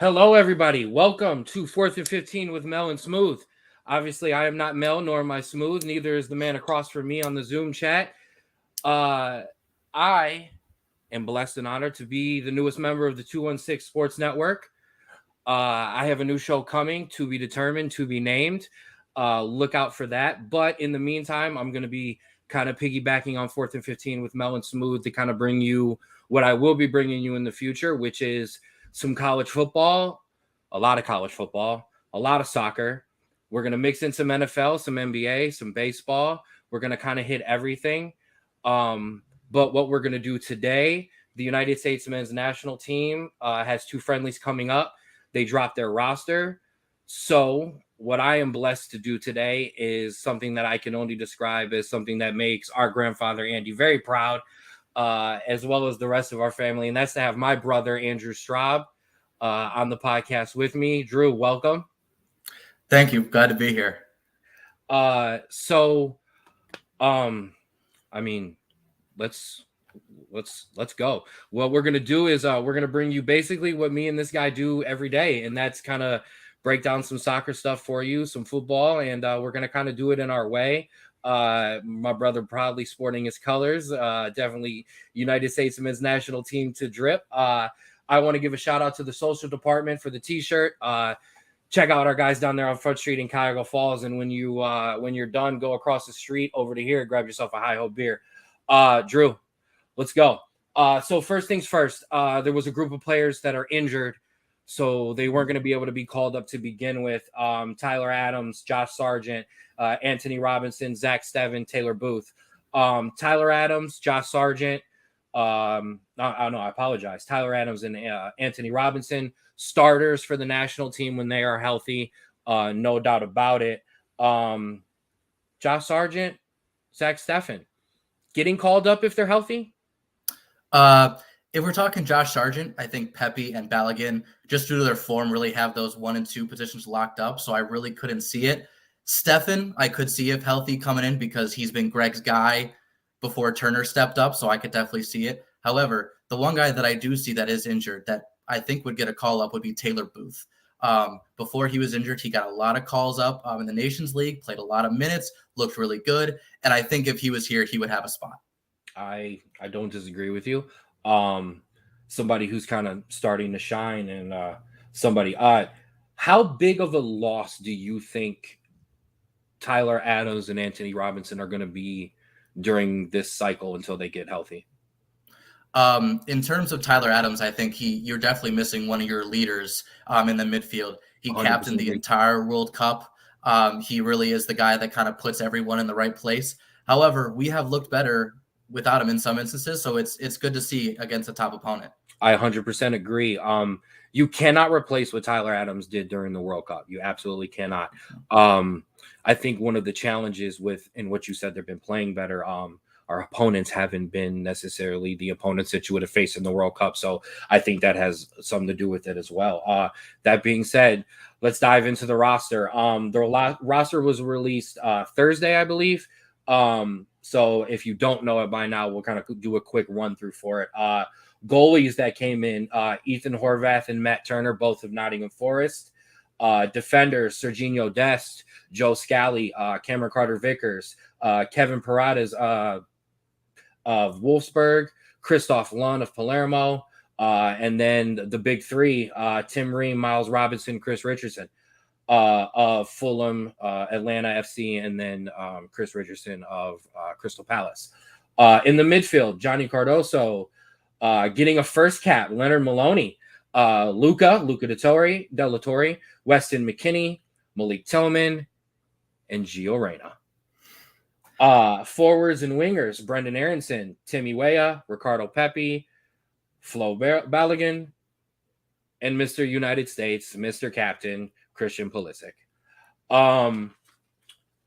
Hello, everybody. Welcome to 4th and 15 with Mel and Smooth. Obviously, I am not Mel, nor am I Smooth. Neither is the man across from me on the Zoom chat. I am blessed and honored to be the newest member of the 216 Sports Network. I have a new show coming, to be determined, to be named. Look out for that. But in the meantime, I'm going to be kind of piggybacking on 4th and 15 with Mel and Smooth to kind of bring you what I will be bringing you in the future, which is some college football, a lot of college football, a lot of soccer. We're going to mix in some NFL, some NBA, some baseball. We're going to kind of hit everything. But what we're going to do today, the United States men's national team has two friendlies coming up. They dropped their roster. So what I am blessed to do today is something that I can only describe as something that makes our grandfather Andy very proud, as well as the rest of our family. And that's to have my brother, Andrew Straub, on the podcast with me. Drew, welcome. Thank you. Glad to be here. I mean, let's go. What we're gonna do is we're gonna bring you basically what me and this guy do every day, and that's kind of break down some soccer stuff for you, some football, and we're gonna kind of do it in our way. My brother proudly sporting his colors, definitely United States men's national team to drip. I want to give a shout out to the social department for the t-shirt. Check out our guys down there on Front Street in Cuyahoga Falls, and when you're done, go across the street over to here, grab yourself a Hi Ho beer. Drew, let's go. So first things first, there was a group of players that are injured, so they weren't going to be able to be called up to begin with. Tyler Adams, Josh Sargent, Anthony Robinson, Zach Steven, Taylor Booth. Tyler Adams, Josh Sargent. I apologize. Tyler Adams and Anthony Robinson, starters for the national team when they are healthy. No doubt about it. Josh Sargent, Zach Steffen, getting called up if they're healthy? If we're talking Josh Sargent, I think Pepe and Balogun, just due to their form, really have those 1 and 2 positions locked up. So I really couldn't see it. Steffen, I could see if healthy coming in because he's been Greg's guy before Turner stepped up. So I could definitely see it. However, the one guy that I do see that is injured that I think would get a call up would be Taylor Booth. Before he was injured, he got a lot of calls up in the Nations League, played a lot of minutes, looked really good. And I think if he was here, he would have a spot. I don't disagree with you. Somebody who's kind of starting to shine, and somebody. How big of a loss do you think Tyler Adams and Anthony Robinson are going to be during this cycle until they get healthy? In terms of Tyler Adams, I think you're definitely missing one of your leaders in the midfield. He captained the entire World Cup. He really is the guy that kind of puts everyone in the right place. However, we have looked better without him in some instances, so it's good to see against a top opponent. I 100% agree. You cannot replace what Tyler Adams did during the World Cup. You absolutely cannot. I think one of the challenges in what you said, they've been playing better. Our opponents haven't been necessarily the opponents that you would have faced in the World Cup. So I think that has something to do with it as well. That being said, let's dive into the roster. The roster was released Thursday, I believe. So if you don't know it by now, we'll kind of do a quick run through for it. Goalies that came in, Ethan Horvath and Matt Turner, both of Nottingham Forest. Defenders, Serginho Dest, Joe Scally, Cameron Carter-Vickers, Kevin Paradas of Wolfsburg, Christoph Lund of Palermo, and then the big three, Tim Ream, Miles Robinson, Chris Richardson of Fulham, Atlanta FC, and then Chris Richardson of Crystal Palace. In the midfield, Johnny Cardoso getting a first cap, Leonard Maloney, Luca Delatorre, Weston McKinney, Malik Tillman, and Gio Reyna. Forwards and wingers, Brendan Aronson, Timmy Weah, Ricardo Pepi, Flo Balogun, and Mr. United States, Mr. Captain, Christian Pulisic.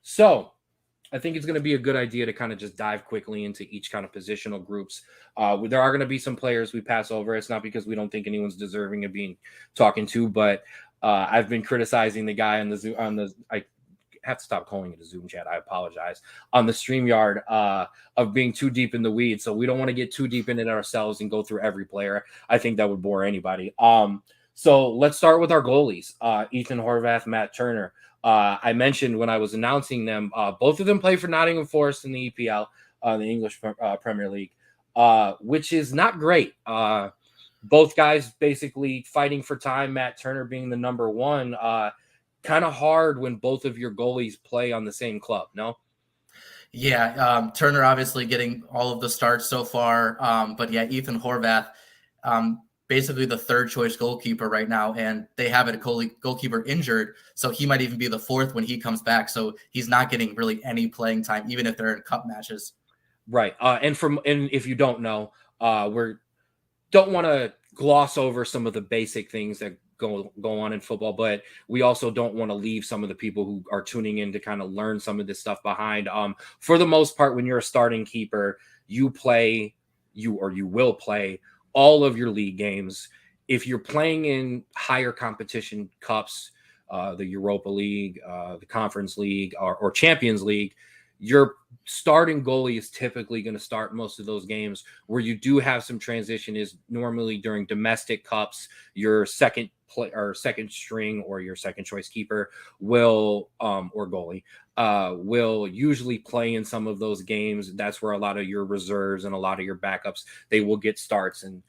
So I think it's going to be a good idea to kind of just dive quickly into each kind of positional groups. There are going to be some players we pass over. It's not because we don't think anyone's deserving of being talking to, but I've been criticizing the guy I have to stop calling it a Zoom chat. I apologize. On the StreamYard of being too deep in the weeds. So we don't want to get too deep in it ourselves and go through every player. I think that would bore anybody. So let's start with our goalies, Ethan Horvath, Matt Turner. I mentioned when I was announcing them, both of them play for Nottingham Forest in the EPL, the English Premier League, which is not great. Both guys basically fighting for time, Matt Turner being the number one. Kind of hard when both of your goalies play on the same club, no? Yeah, Turner obviously getting all of the starts so far. But yeah, Ethan Horvath, basically the third choice goalkeeper right now, and they have a goalkeeper injured, so he might even be the fourth when he comes back. So he's not getting really any playing time, even if they're in cup matches. Right. And if you don't know, we're don't want to gloss over some of the basic things that go on in football, but we also don't want to leave some of the people who are tuning in to kind of learn some of this stuff behind. For the most part, when you're a starting keeper, you will play all of your league games. If you're playing in higher competition cups, the Europa League, the Conference League, or Champions League, your starting goalie is typically going to start most of those games. Where you do have some transition is normally during domestic cups. Your second string or your second choice keeper will or goalie will usually play in some of those games. That's where a lot of your reserves and a lot of your backups, they will get starts, and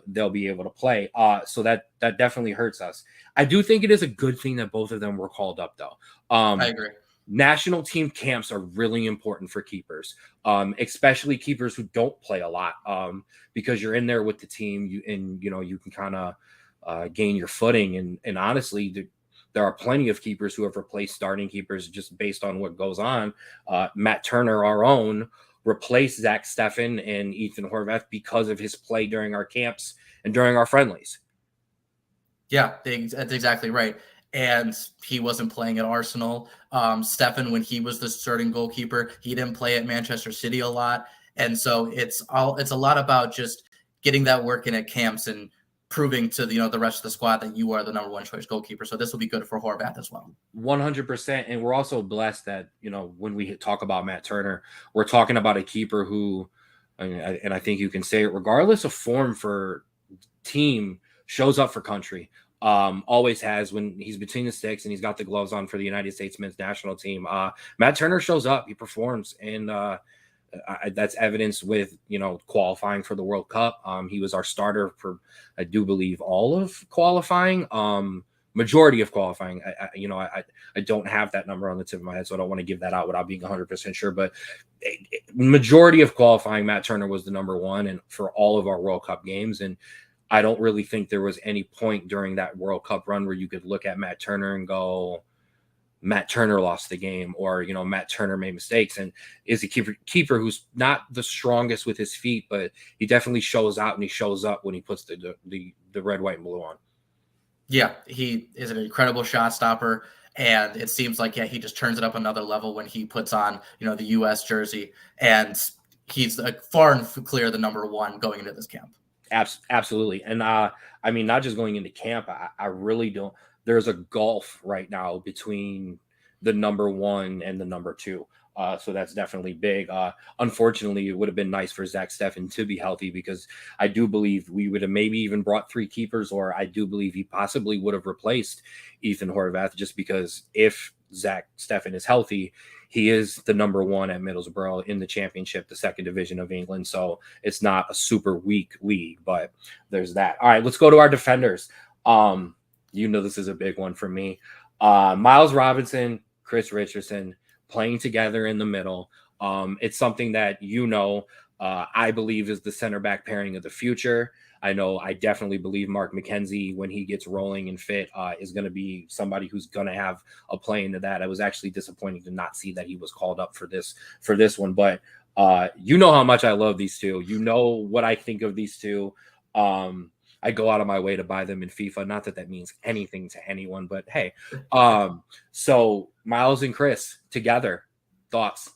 they'll be able to play. So that definitely hurts us. I do think it is a good thing that both of them were called up, though. I agree. National team camps are really important for keepers, especially keepers who don't play a lot, because you're in there with the team, you can kind of gain your footing. And honestly, there are plenty of keepers who have replaced starting keepers just based on what goes on. Matt Turner, our own, replaced Zach Steffen and Ethan Horvath because of his play during our camps and during our friendlies. Yeah, that's exactly right. And he wasn't playing at Arsenal. Steffen, when he was the starting goalkeeper, he didn't play at Manchester City a lot. And so it's a lot about just getting that work in at camps and proving to the rest of the squad that you are the number one choice goalkeeper. So this will be good for Horvath as well. 100%. And we're also blessed that, when we talk about Matt Turner, we're talking about a keeper who, and I think you can say it, regardless of form for team, shows up for country. Always has. When he's between the sticks and he's got the gloves on for the United States men's national team, Matt Turner shows up, he performs, and that's evidence with qualifying for the World Cup. He was our starter for, I do believe, all of qualifying, majority of qualifying. I don't have that number on the tip of my head, so I don't want to give that out without being 100% sure, but majority of qualifying, Matt Turner was the number one, and for all of our World Cup games. And I don't really think there was any point during that World Cup run where you could look at Matt Turner and go, Matt Turner lost the game, or, Matt Turner made mistakes. And is a keeper who's not the strongest with his feet, but he definitely shows out and he shows up when he puts the red, white, and blue on. Yeah, he is an incredible shot stopper. And it seems like, he just turns it up another level when he puts on, the U.S. jersey. And he's far and clear the number one going into this camp. Absolutely. And not just going into camp, I really don't. There's a gulf right now between the number one and the number two. So that's definitely big. Unfortunately, it would have been nice for Zach Steffen to be healthy, because I do believe we would have maybe even brought three keepers, or I do believe he possibly would have replaced Ethan Horvath, just because if Zach Steffen is healthy, he is the number one at Middlesbrough in the Championship, the second division of England. So it's not a super weak league, but there's that. All right, let's go to our defenders. This is a big one for me. Miles Robinson, Chris Richardson playing together in the middle. It's something that I believe is the center back pairing of the future. I definitely believe Mark McKenzie, when he gets rolling and fit, is going to be somebody who's going to have a play into that. I was actually disappointed to not see that he was called up for this one, but how much I love these two. What I think of these two. I go out of my way to buy them in FIFA. Not that means anything to anyone, but hey. So Miles and Chris together, thoughts?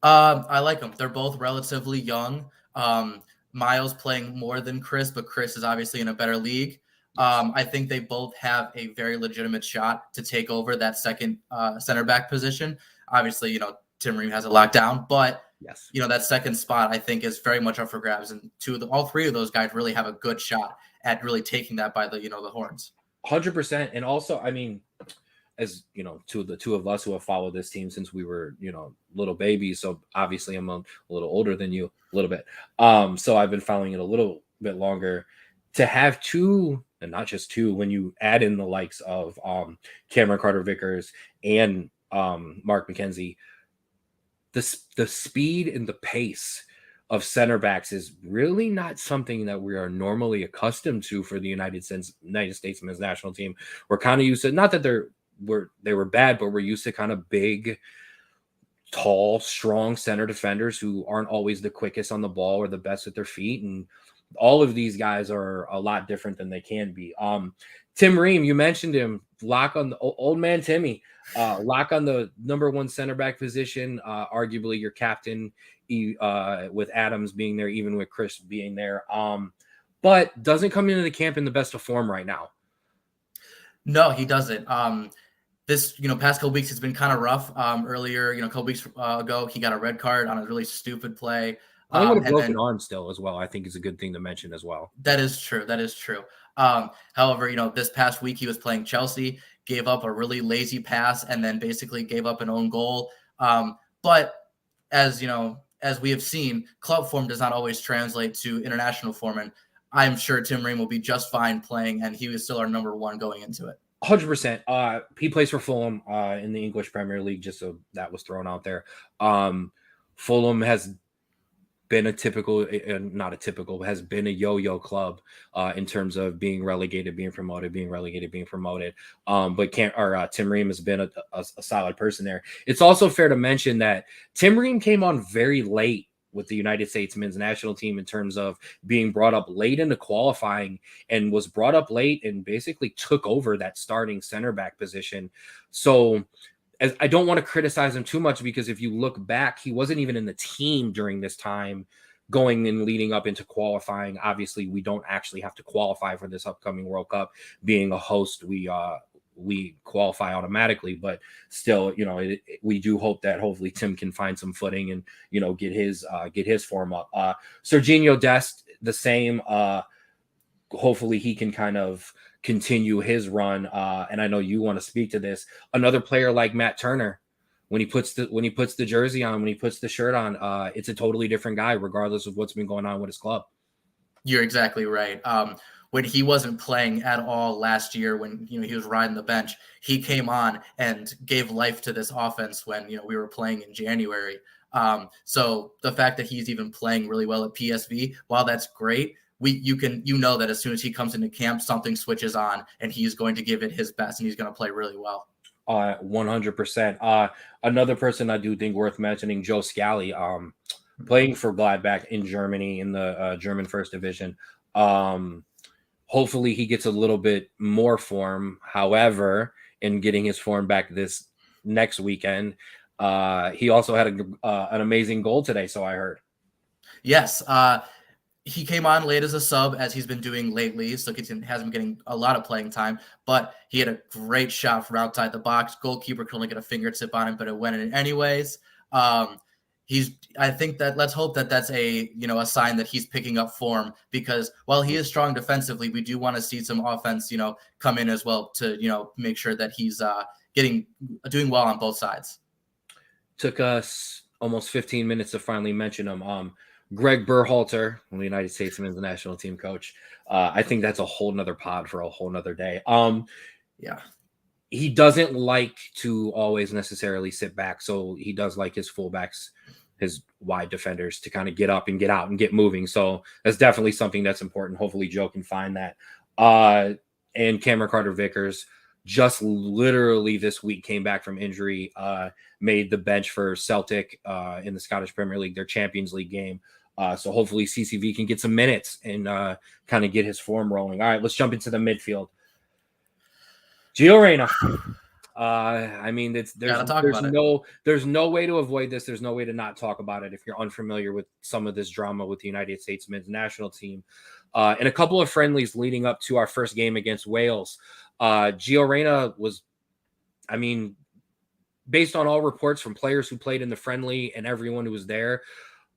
I like them. They're both relatively young. Miles playing more than Chris, but Chris is obviously in a better league. I think they both have a very legitimate shot to take over that second center back position. Obviously, Tim Ream has it locked down, but yes, that second spot I think is very much up for grabs. And all three of those guys really have a good shot. at really taking that by the horns. 100%. And also, I mean, as you know, the two of us who have followed this team since we were, little babies. So obviously I'm a little older than you, a little bit. So I've been following it a little bit longer. To have two, and not just two, when you add in the likes of Cameron Carter-Vickers and Mark McKenzie, the speed and the pace of center backs is really not something that we are normally accustomed to for the United States men's national team. We're kind of used to, not that they were bad, but we're used to kind of big, tall, strong center defenders who aren't always the quickest on the ball or the best with their feet. And all of these guys are a lot different than they can be. Tim Ream, you mentioned him, lock on the old man Timmy, lock on the number one center back position, arguably your captain, with Adams being there, even with Chris being there, but doesn't come into the camp in the best of form right now. No, he doesn't. This, past couple weeks, it's been kind of rough. Earlier, a couple weeks ago, he got a red card on a really stupid play. Playing with a broken arm still as well, I think is a good thing to mention as well. That is true. However, this past week he was playing Chelsea, gave up a really lazy pass, and then basically gave up an own goal. But as we have seen, club form does not always translate to international form, and I'm sure Tim Ream will be just fine playing, and he is still our number one going into it. 100%. He plays for Fulham in the English Premier League, just so that was thrown out there. Fulham has been has been a yo-yo club in terms of being relegated, being promoted, being relegated, being promoted. But Tim Ream has been a solid person there. It's also fair to mention that Tim Ream came on very late with the United States men's national team in terms of being brought up late into qualifying, and was brought up late and basically took over that starting center back position. So I don't want to criticize him too much, because if you look back, he wasn't even in the team during this time going and leading up into qualifying. Obviously, we don't actually have to qualify for this upcoming World Cup. Being a host, we qualify automatically, but still, we do hope that hopefully Tim can find some footing and, get his form up. Serginho Dest, the same. Hopefully he can kind of continue his run. And I know you want to speak to this. Another player like Matt Turner, when he puts the jersey on, when he puts the shirt on, it's a totally different guy, regardless of what's been going on with his club. You're exactly right. When he wasn't playing at all last year, when he was riding the bench, he came on and gave life to this offense when we were playing in January. So the fact that he's even playing really well at PSV, while that's great, that as soon as he comes into camp, something switches on and he's going to give it his best and he's going to play really well. 100%. Another person I do think worth mentioning, Joe Scally, playing for Gladbach in Germany in the German First Division. Hopefully he gets a little bit more form. However, in getting his form back this next weekend, he also had an amazing goal today, so I heard. Yes. He came on late as a sub, as he's been doing lately, so he hasn't been getting a lot of playing time, but he had a great shot from outside the box. Goalkeeper could only get a fingertip on it, but it went in anyways. I think that let's hope that that's a sign that he's picking up form, because while he is strong defensively, we do want to see some offense, come in as well to, make sure that he's doing well on both sides. Took us almost 15 minutes to finally mention him. Greg Berhalter, the United States men's national team coach. I think that's a whole nother pod for a whole nother day. Yeah. He doesn't like to always necessarily sit back. So he does like his fullbacks, his wide defenders, to kind of get up and get out and get moving. So that's definitely something that's important. Hopefully Joe can find that. And Cameron Carter-Vickers just literally this week came back from injury, made the bench for Celtic in the Scottish Premier League, their Champions League game. So hopefully CCV can get some minutes and kind of get his form rolling. All right, let's jump into the midfield. Gio Reyna. I mean, there's no way to avoid this. There's no way to not talk about it if you're unfamiliar with some of this drama with the United States men's national team. In a couple of friendlies leading up to our first game against Wales, Gio Reyna was, I mean, based on all reports from players who played in the friendly and everyone who was there,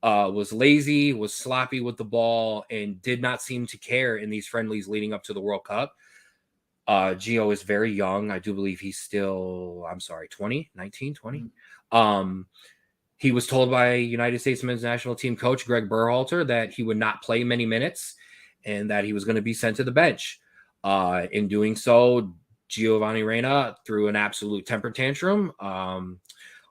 was lazy, was sloppy with the ball, and did not seem to care in these friendlies leading up to the World Cup. Gio is very young. I do believe he's still, 20, 19, 20. He was told by United States men's national team coach Greg Berhalter that he would not play many minutes and that he was going to be sent to the bench. In doing so, Giovanni Reyna threw an absolute temper tantrum.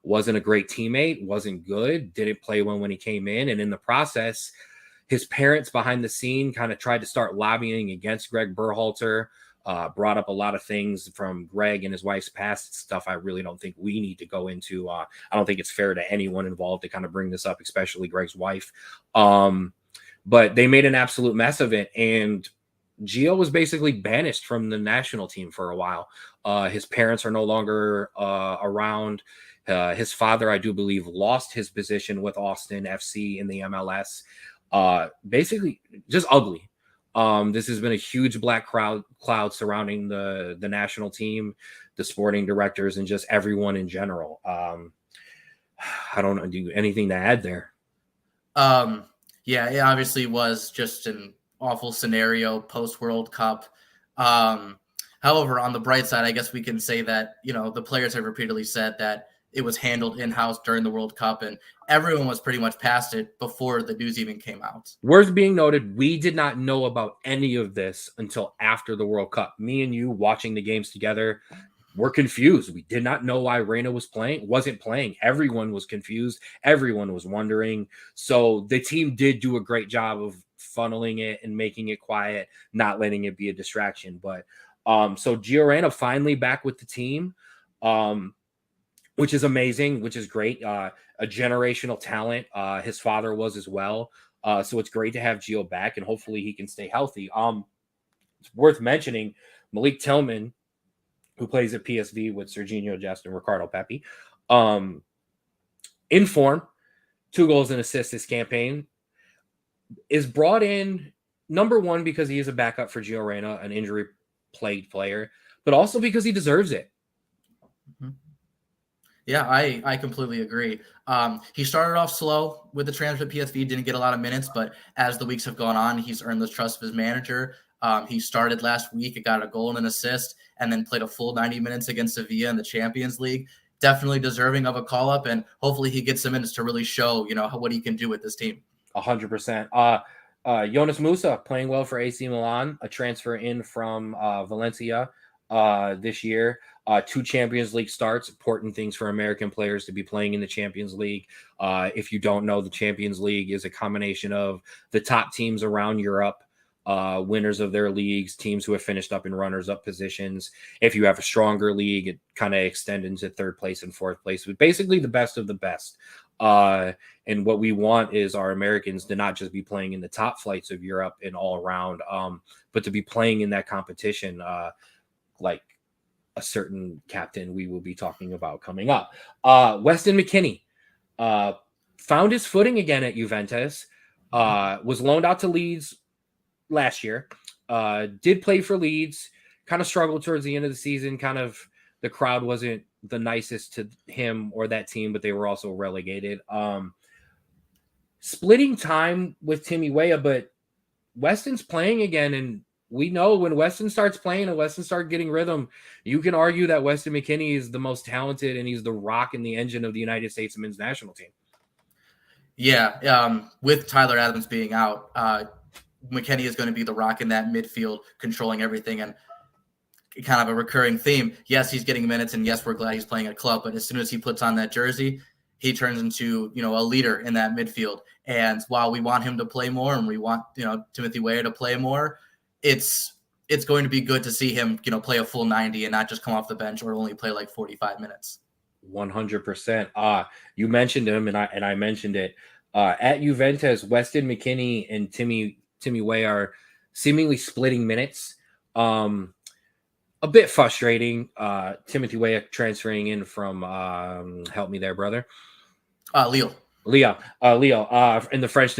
Wasn't a great teammate, wasn't good, didn't play well when he came in. And in the process, his parents behind the scene kind of tried to start lobbying against Greg Berhalter. Brought up a lot of things from Greg and his wife's past stuff I really don't think we need to go into. I don't think it's fair to anyone involved to kind of bring this up, especially Greg's wife. But they made an absolute mess of it. And Gio was basically banished from the national team for a while. His parents are no longer around. His father, I do believe, lost his position with Austin FC in the MLS. Basically, just ugly. This has been a huge black cloud surrounding the national team, the sporting directors, and just everyone in general. I don't know, do anything to add there. Yeah, it obviously was just an awful scenario post World Cup. However, on the bright side, I guess we can say that, the players have repeatedly said that it was handled in-house during the World Cup, and everyone was pretty much past it before the news even came out. Worth being noted, we did not know about any of this until after the World Cup. Me and you watching the games together, we're confused. We did not know why Reyna wasn't playing. Everyone was confused. Everyone was wondering. So the team did do a great job of funneling it and making it quiet, not letting it be a distraction. But so Gio Reyna finally back with the team. Which is amazing, which is great. A generational talent. His father was as well. So it's great to have Gio back, and hopefully he can stay healthy. It's worth mentioning Malik Tillman, who plays at PSV with Serginho Dest and Ricardo Pepi, in form, 2 goals and assists this campaign, is brought in, number one, because he is a backup for Gio Reyna, an injury-plagued player, but also because he deserves it. Mm-hmm. Yeah, I completely agree. He started off slow with the transfer to PSV, didn't get a lot of minutes, but as the weeks have gone on, he's earned the trust of his manager. He started last week, got a goal and an assist, and then played a full 90 minutes against Sevilla in the Champions League. Definitely deserving of a call-up, and hopefully he gets some minutes to really show, what he can do with this team. 100%. Jonas Musa playing well for AC Milan, a transfer in from Valencia this year. 2 Champions League starts, important things for American players to be playing in the Champions League. If you don't know, the Champions League is a combination of the top teams around Europe, winners of their leagues, teams who have finished up in runners-up positions. If you have a stronger league, it kind of extends into 3rd place and 4th place, but basically the best of the best. And what we want is our Americans to not just be playing in the top flights of Europe and all around, but to be playing in that competition, like a certain captain we will be talking about coming up. Weston McKennie found his footing again at Juventus, was loaned out to Leeds last year, did play for Leeds, kind of struggled towards the end of the season. Kind of the crowd wasn't the nicest to him or that team, but they were also relegated. Splitting time with Timmy Weah, but Weston's playing again, and we know when Weston starts playing and Weston starts getting rhythm, you can argue that Weston McKennie is the most talented and he's the rock in the engine of the United States men's national team. Yeah, with Tyler Adams being out, McKennie is going to be the rock in that midfield, controlling everything, and kind of a recurring theme. Yes, he's getting minutes, and yes, we're glad he's playing at club, but as soon as he puts on that jersey, he turns into, a leader in that midfield. And while we want him to play more and we want, Timothy Weah to play more, it's going to be good to see him, play a full 90 and not just come off the bench or only play like 45 minutes. 100%. You mentioned him, and I mentioned it. At Juventus, Weston McKennie and Timmy Weah are seemingly splitting minutes. A bit frustrating. Timothy Weah transferring in from help me there, brother. Lille in the French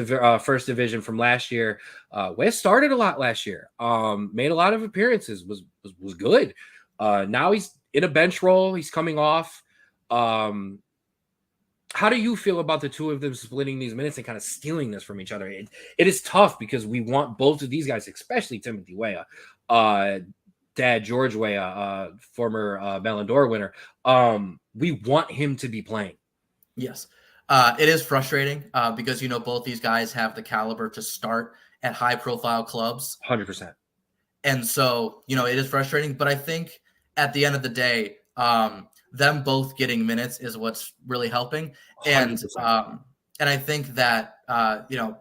first division from last year. Weah started a lot last year. Made a lot of appearances. Was good. Now he's in a bench role. He's coming off. How do you feel about the two of them splitting these minutes and kind of stealing this from each other? It is tough because we want both of these guys, especially Timothy Weah, dad George Weah, former Ballon d'Or winner. We want him to be playing. Yes. It is frustrating because, both these guys have the caliber to start at high profile clubs. 100%. And so, it is frustrating, but I think at the end of the day, them both getting minutes is what's really helping. 100%. And I think that,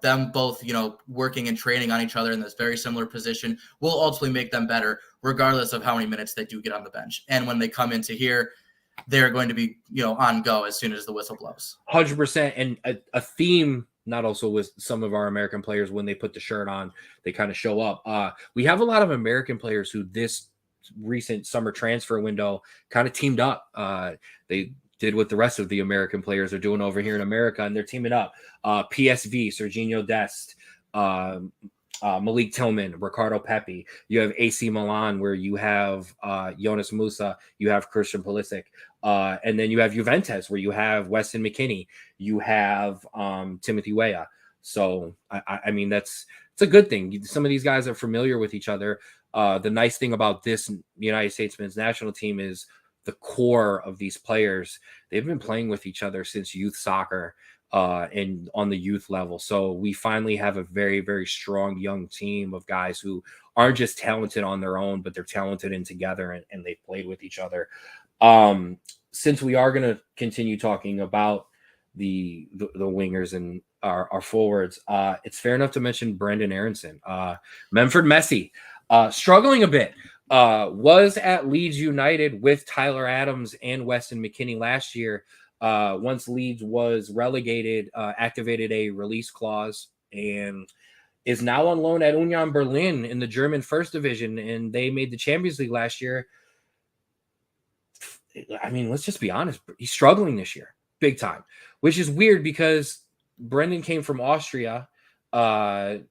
them both, working and training on each other in this very similar position will ultimately make them better, regardless of how many minutes they do get on the bench. And when they come into here, they're going to be, on go as soon as the whistle blows. 100%. And a theme, not also with some of our American players, when they put the shirt on, they kind of show up. We have a lot of American players who this recent summer transfer window kind of teamed up. They did what the rest of the American players are doing over here in America, and they're teaming up. PSV, Serginho Dest, Malik Tillman, Ricardo Pepi. You have AC Milan, where you have Jonas Musa, you have Christian Pulisic, and then you have Juventus, where you have Weston McKennie, you have Timothy Weah. So I mean, it's a good thing. Some of these guys are familiar with each other. The nice thing about this United States men's national team is the core of these players. They've been playing with each other since youth soccer and on the youth level. So we finally have a very, very strong young team of guys who aren't just talented on their own, but they're talented and together, and they've played with each other. Since we are going to continue talking about the wingers and our forwards, it's fair enough to mention Brenden Aaronson. Memphis Messi, struggling a bit, was at Leeds United with Tyler Adams and Weston McKennie last year. Once Leeds was relegated, activated a release clause and is now on loan at Union Berlin in the German first division, and they made the Champions League last year. I mean, let's just be honest. He's struggling this year, big time, which is weird because Brendan came from Austria. No,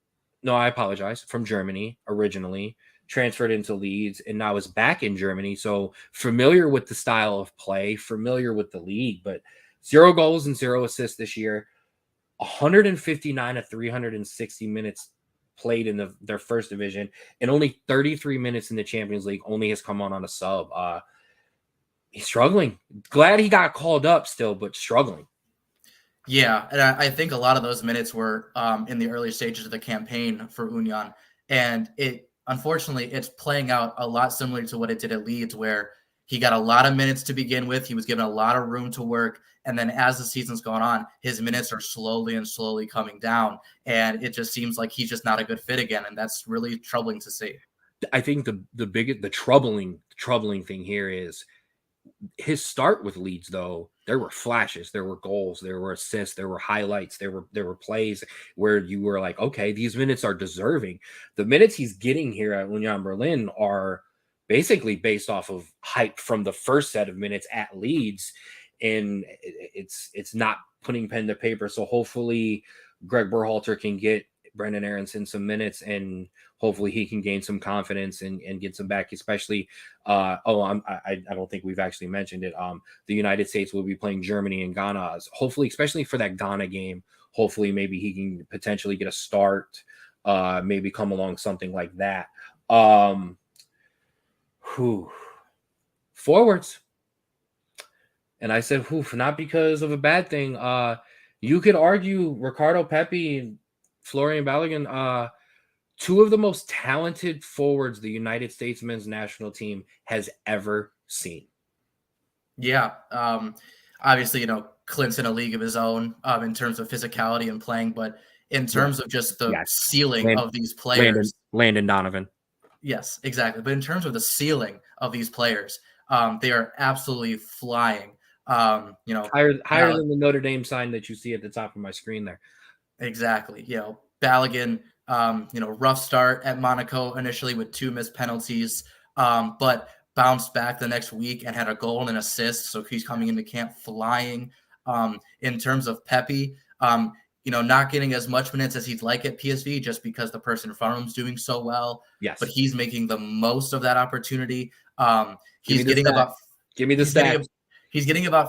I apologize. From Germany originally, transferred into Leeds, and now is back in Germany. So familiar with the style of play, familiar with the league, but 0 goals and 0 assists this year. 159 of 360 minutes played in their first division, and only 33 minutes in the Champions League. Only has come on a sub. He's struggling. Glad he got called up still, but struggling. Yeah, and I think a lot of those minutes were in the early stages of the campaign for Union, and unfortunately, it's playing out a lot similar to what it did at Leeds, where he got a lot of minutes to begin with. He was given a lot of room to work, and then as the season's gone on, his minutes are slowly coming down, and it just seems like he's just not a good fit again, and that's really troubling to see. I think the troubling thing here is his start with Leeds, though. There were flashes, there were goals, there were assists, there were highlights, there were plays where you were like, okay, these minutes are deserving. The minutes he's getting here at Union Berlin are basically based off of hype from the first set of minutes at Leeds, and it's not putting pen to paper. So hopefully Greg Berhalter can get Brenden Aaronson some minutes, and hopefully he can gain some confidence and get some back, especially I don't think we've actually mentioned it. The United States will be playing Germany and Ghana. Hopefully, especially for that Ghana game, hopefully maybe he can potentially get a start, maybe come along something like that. Forwards. And I said, not because of a bad thing. You could argue Ricardo Pepi and Florian Balogun, two of the most talented forwards the United States men's national team has ever seen. Yeah. Obviously, Clint's in a league of his own in terms of physicality and playing, but in terms of just the ceiling of these players. Landon Donovan. Yes, exactly. But in terms of the ceiling of these players, they are absolutely flying. Higher than the Notre Dame sign that you see at the top of my screen there. Exactly. Balogun, rough start at Monaco initially with 2 missed penalties, but bounced back the next week and had a goal and an assist. So he's coming into camp flying. In terms of Pepi, not getting as much minutes as he'd like at PSV just because the person in front of him is doing so well. Yes. But he's making the most of that opportunity. He's getting about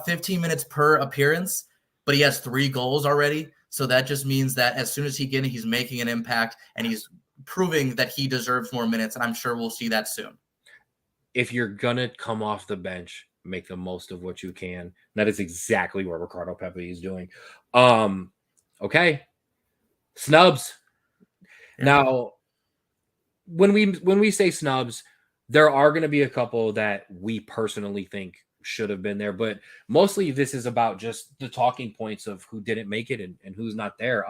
15 minutes per appearance. but he has 3 goals already. So that just means that as soon as he's making an impact and he's proving that he deserves more minutes. And I'm sure we'll see that soon. If you're going to come off the bench, make the most of what you can. That is exactly what Ricardo Pepi is doing. Okay. Snubs. Yeah. Now, when we say snubs, there are going to be a couple that we personally think should have been there, but mostly this is about just the talking points of who didn't make it and who's not there.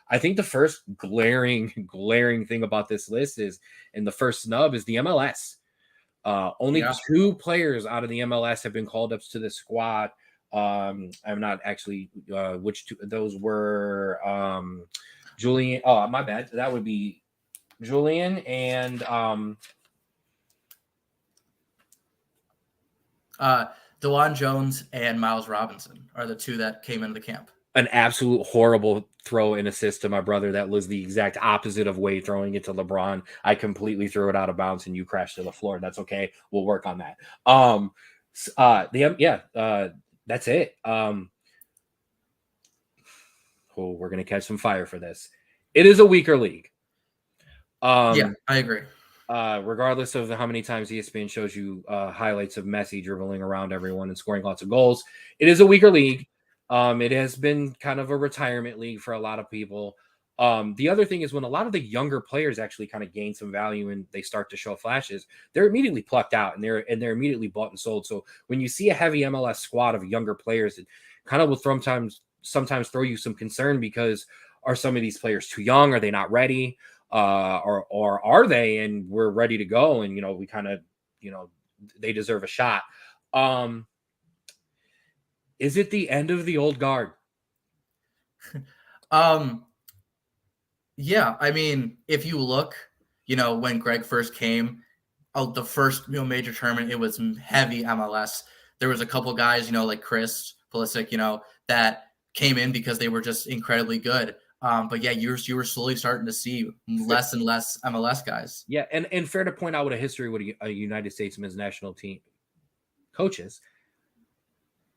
I think the first glaring thing about this list is, and the first snub is the MLS. Only 2 players out of the MLS have been called up to the squad. I'm not actually which 2 those were. Julian. Oh, my bad. That would be Julian and DeJuan Jones and Miles Robinson are the 2 that came into the camp. An absolute horrible throw and assist to my brother. That was the exact opposite of Wade throwing it to LeBron. I completely threw it out of bounds and you crashed to the floor. That's okay. We'll work on that. That's it. We're going to catch some fire for this. It is a weaker league. Yeah, I agree. Regardless of how many times ESPN shows you highlights of Messi dribbling around everyone and scoring lots of goals, it is a weaker league. It has been kind of a retirement league for a lot of people. The other thing is when a lot of the younger players actually kind of gain some value and they start to show flashes, they're immediately plucked out and they're immediately bought and sold. So when you see a heavy MLS squad of younger players, it kind of will sometimes throw you some concern because are some of these players too young? Are they not ready? Or are they, and we're ready to go? And, we kind of, they deserve a shot. Is it the end of the old guard? Yeah. I mean, if you look, when Greg first came, the first major tournament, it was heavy MLS. There was a couple guys, like Chris Pulisic, that came in because they were just incredibly good. But yeah, you were slowly starting to see less and less MLS guys. Yeah, and fair to point out what a history with a United States men's national team coaches.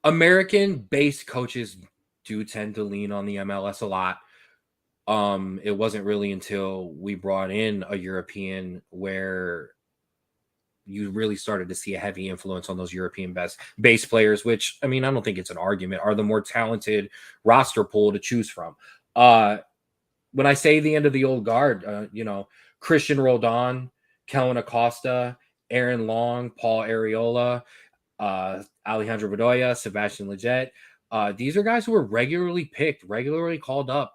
American-based coaches do tend to lean on the MLS a lot. It wasn't really until we brought in a European where you really started to see a heavy influence on those European base players, which, I mean, I don't think it's an argument, are the more talented roster pool to choose from. When I say the end of the old guard, Christian Roldan, Kellen Acosta, Aaron Long, Paul Arriola, Alejandro Bedoya, Sebastian Lletget. These are guys who were regularly picked, regularly called up,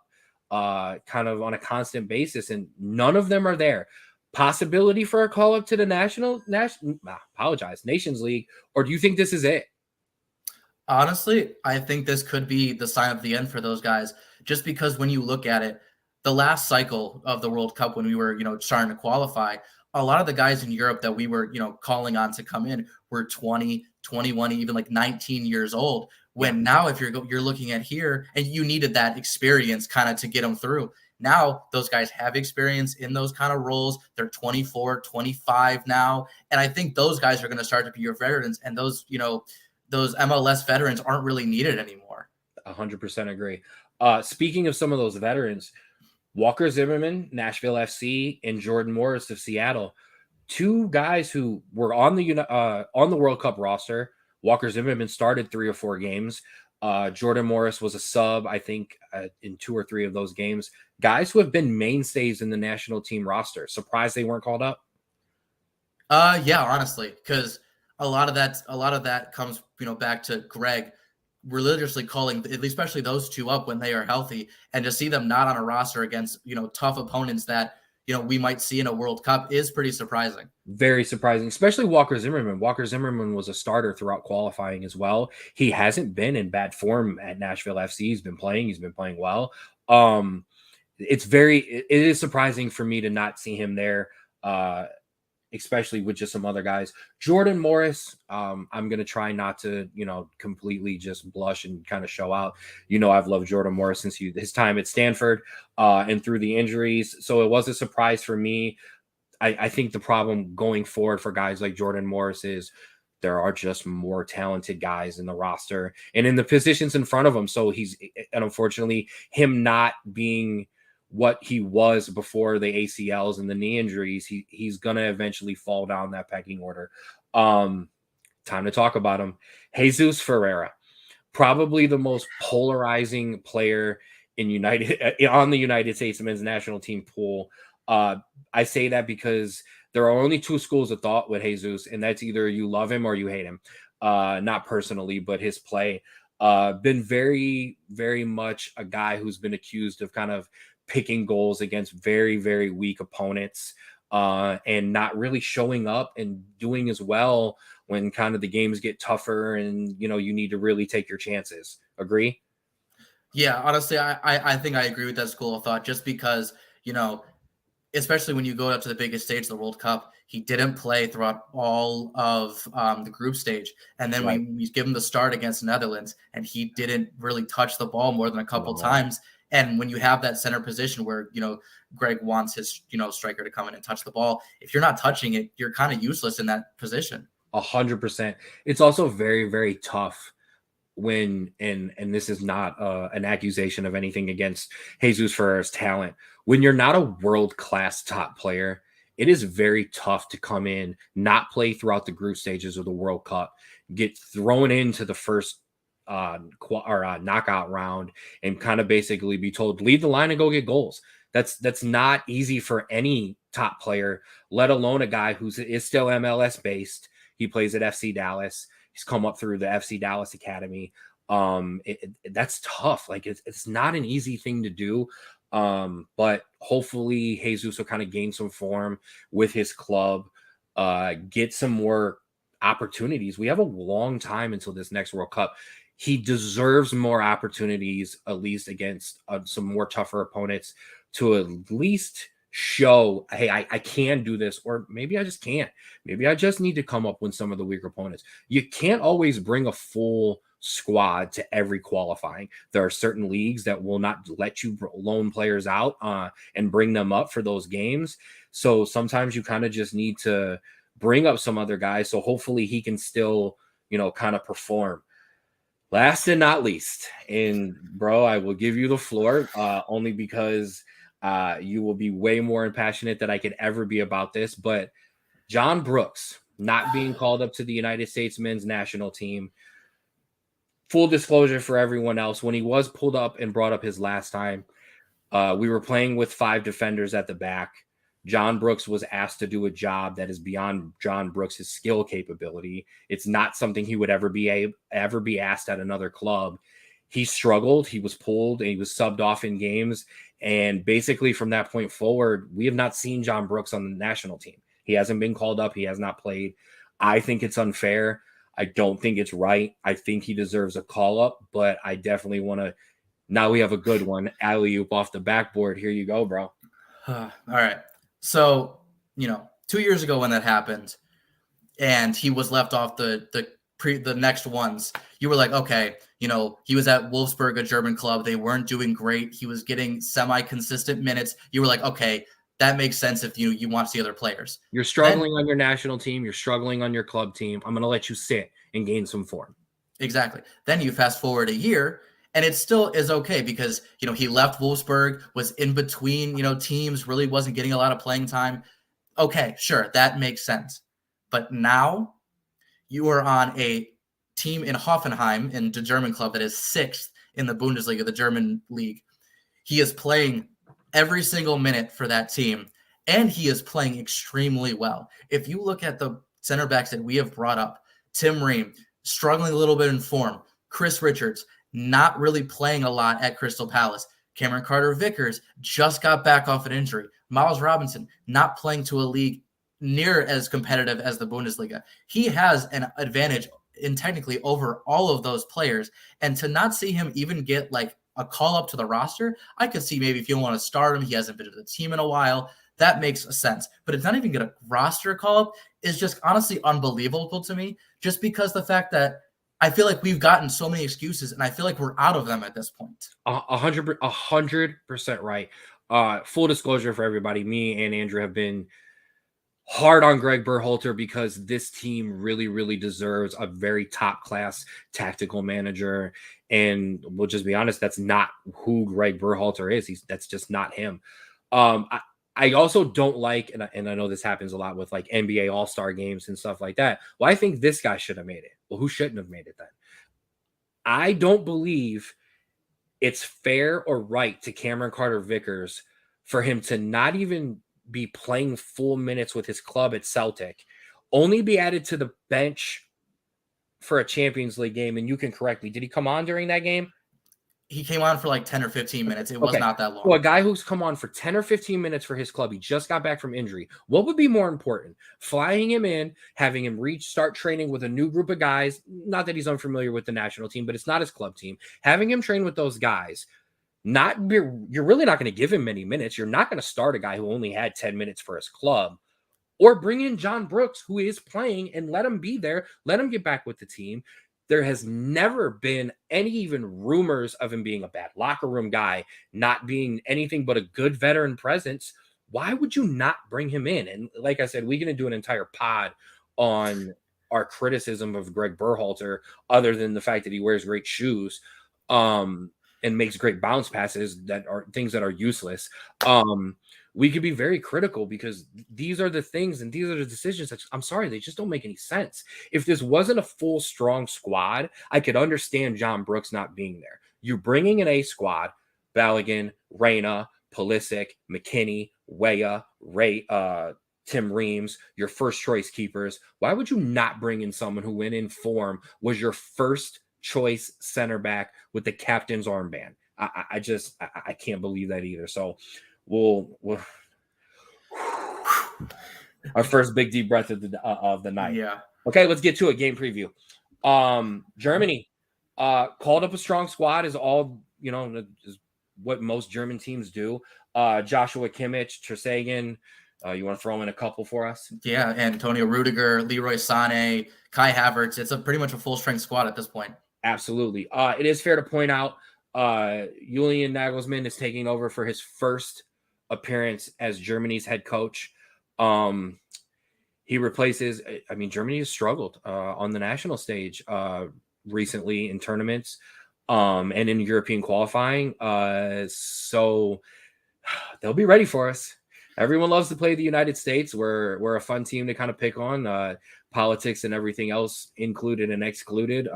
kind of on a constant basis, and none of them are there. Possibility for a call up to the Nations League, or do you think this is it? Honestly, I think this could be the sign of the end for those guys, just because when you look at it, the last cycle of the World Cup when we were, starting to qualify, a lot of the guys in Europe that we were, calling on to come in were 20, 21, even like 19 years old. When now, if you're looking at here, and you needed that experience kind of to get them through. Now those guys have experience in those kind of roles. They're 24, 25 now, and I think those guys are going to start to be your veterans, and those, those MLS veterans aren't really needed anymore. 100% agree. Speaking of some of those veterans, Walker Zimmerman, Nashville FC, and Jordan Morris of Seattle, 2 guys who were on the World Cup roster. Walker Zimmerman started 3 or 4 games. Jordan Morris was a sub, I think, in 2 or 3 of those games. Guys who have been mainstays in the national team roster. Surprised they weren't called up? Yeah, honestly, because a lot of that comes, back to Greg religiously calling, especially those 2 up when they are healthy, and to see them not on a roster against, tough opponents that, we might see in a World Cup is pretty surprising. Very surprising, especially Walker Zimmerman. Walker Zimmerman was a starter throughout qualifying as well. He hasn't been in bad form at Nashville FC. He's been playing well. It is surprising for me to not see him there, especially with just some other guys. Jordan Morris, I'm going to try not to, completely just blush and kind of show out. I've loved Jordan Morris since his time at Stanford and through the injuries. So it was a surprise for me. I think the problem going forward for guys like Jordan Morris is there are just more talented guys in the roster and in the positions in front of him. So and unfortunately, him not being what he was before the ACLs and the knee injuries, he's gonna eventually fall down that pecking order. Time to talk about him. Jesus Ferreira, probably the most polarizing player in on the United States men's national team pool. I say that because there are only two schools of thought with Jesus, and that's either you love him or you hate him. Not personally, but his play. Been very, very much a guy who's been accused of kind of picking goals against very, very weak opponents, and not really showing up and doing as well when kind of the games get tougher and, you need to really take your chances. Agree? Yeah, honestly, I think I agree with that school of thought, just because, especially when you go up to the biggest stage, the World Cup, he didn't play throughout all of the group stage. And then Right. we give him the start against the Netherlands, and he didn't really touch the ball more than a couple No. times. And when you have that center position where, Greg wants his, striker to come in and touch the ball, if you're not touching it, you're kind of useless in that position. 100%. It's also very, very tough when, and this is not an accusation of anything against Jesus Ferreira's talent. When you're not a world-class top player, it is very tough to come in, not play throughout the group stages of the World Cup, get thrown into the first knockout round, and kind of basically be told, leave the line and go get goals. That's not easy for any top player, let alone a guy is still MLS based. He plays at FC Dallas. He's come up through the FC Dallas Academy. That's tough. Like it's not an easy thing to do. But hopefully Jesus will kind of gain some form with his club, get some more opportunities. We have a long time until this next World Cup. He deserves more opportunities, at least against some more tougher opponents, to at least show, hey, I can do this, or maybe I just can't. Maybe I just need to come up with some of the weaker opponents. You can't always bring a full squad to every qualifying. There are certain leagues that will not let you loan players out and bring them up for those games. So sometimes you kind of just need to bring up some other guys. So hopefully he can still, kind of perform. Last and not least, and bro, I will give you the floor only because you will be way more passionate than I could ever be about this. But John Brooks not being called up to the United States men's national team. Full disclosure for everyone else, when he was pulled up and brought up his last time, we were playing with 5 defenders at the back. John Brooks was asked to do a job that is beyond John Brooks' skill capability. It's not something he would ever be asked at another club. He struggled. He was pulled and he was subbed off in games. And basically from that point forward, we have not seen John Brooks on the national team. He hasn't been called up. He has not played. I think it's unfair. I don't think it's right. I think he deserves a call up, but I definitely want to. Now we have a good one. Alley-oop off the backboard. Here you go, bro. All right. So, 2 years ago when that happened and he was left off the next ones, you were like, okay, he was at Wolfsburg, a German club. They weren't doing great. He was getting semi-consistent minutes. You were like, okay, that makes sense if you want to see other players. You're struggling on your national team. You're struggling on your club team. I'm going to let you sit and gain some form. Exactly. Then you fast forward a year, and it still is okay because, he left Wolfsburg, was in between, teams, really wasn't getting a lot of playing time. Okay, sure, that makes sense. But now you are on a team in Hoffenheim, in the German club that is 6th in the Bundesliga, the German league. He is playing every single minute for that team, and he is playing extremely well. If you look at the center backs that we have brought up, Tim Ream, struggling a little bit in form. Chris Richards, not really playing a lot at Crystal Palace. Cameron Carter-Vickers just got back off an injury. Miles Robinson, not playing to a league near as competitive as the Bundesliga. He has an advantage in technically over all of those players. And to not see him even get like a call up to the roster, I could see maybe if you want to start him, he hasn't been to the team in a while. That makes sense. But it's not even get a roster call up is just honestly unbelievable to me, just because the fact that I feel like we've gotten so many excuses and I feel like we're out of them at this point. 100% right. Full disclosure for everybody, me and Andrew have been hard on Greg Berhalter because this team really, really deserves a very top class tactical manager. And we'll just be honest, that's not who Greg Berhalter is. That's just not him. I also don't like, and I know this happens a lot with like NBA All-Star games and stuff like that. Well, I think this guy should have made it. Well, who shouldn't have made it then? I don't believe it's fair or right to Cameron Carter-Vickers for him to not even be playing full minutes with his club at Celtic, only be added to the bench for a Champions League game. And you can correct me. Did he come on during that game? He came on for like 10 or 15 minutes. It was not that long. So a guy who's come on for 10 or 15 minutes for his club, he just got back from injury. What would be more important? Flying him in, having him start training with a new group of guys. Not that he's unfamiliar with the national team, but it's not his club team. Having him train with those guys. You're really not going to give him many minutes. You're not going to start a guy who only had 10 minutes for his club, or bring in John Brooks, who is playing, and let him be there. Let him get back with the team. There has never been any even rumors of him being a bad locker room guy, not being anything but a good veteran presence. Why would you not bring him in? And like I said, we're going to do an entire pod on our criticism of Greg Berhalter, other than the fact that he wears great shoes and makes great bounce passes that are things that are useless. We could be very critical because these are the things and these are the decisions that, I'm sorry, they just don't make any sense. If this wasn't a full, strong squad, I could understand John Brooks not being there. You're bringing an A squad, Balogun, Reyna, Pulisic, McKinney, Weah, Tim Reams, your first choice keepers. Why would you not bring in someone who went in form, was your first choice center back with the captain's armband? I can't believe that either. So we'll our first big deep breath of the night. Yeah. Okay, let's get to a game preview. Germany called up a strong squad, is all is what most German teams do. Joshua Kimmich, Ter Stegen. You want to throw in a couple for us? Yeah, Antonio Rudiger, Leroy Sané, Kai Havertz. It's pretty much a full strength squad at this point. Absolutely. It is fair to point out Julian Nagelsmann is taking over for his first appearance as Germany's head coach. He replaces, Germany has struggled on the national stage recently in tournaments and in European qualifying. So they'll be ready for us. Everyone loves to play the United States. We're a fun team to kind of pick on, politics and everything else included and excluded.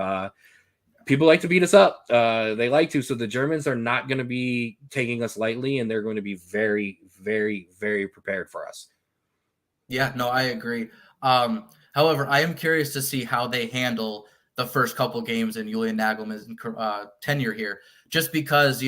People like to beat us up. They like to. So the Germans are not going to be taking us lightly, and they're going to be very, very, very prepared for us. Yeah, no, I agree. However, I am curious to see how they handle the first couple games in Julian Nagelmann's tenure here, just because,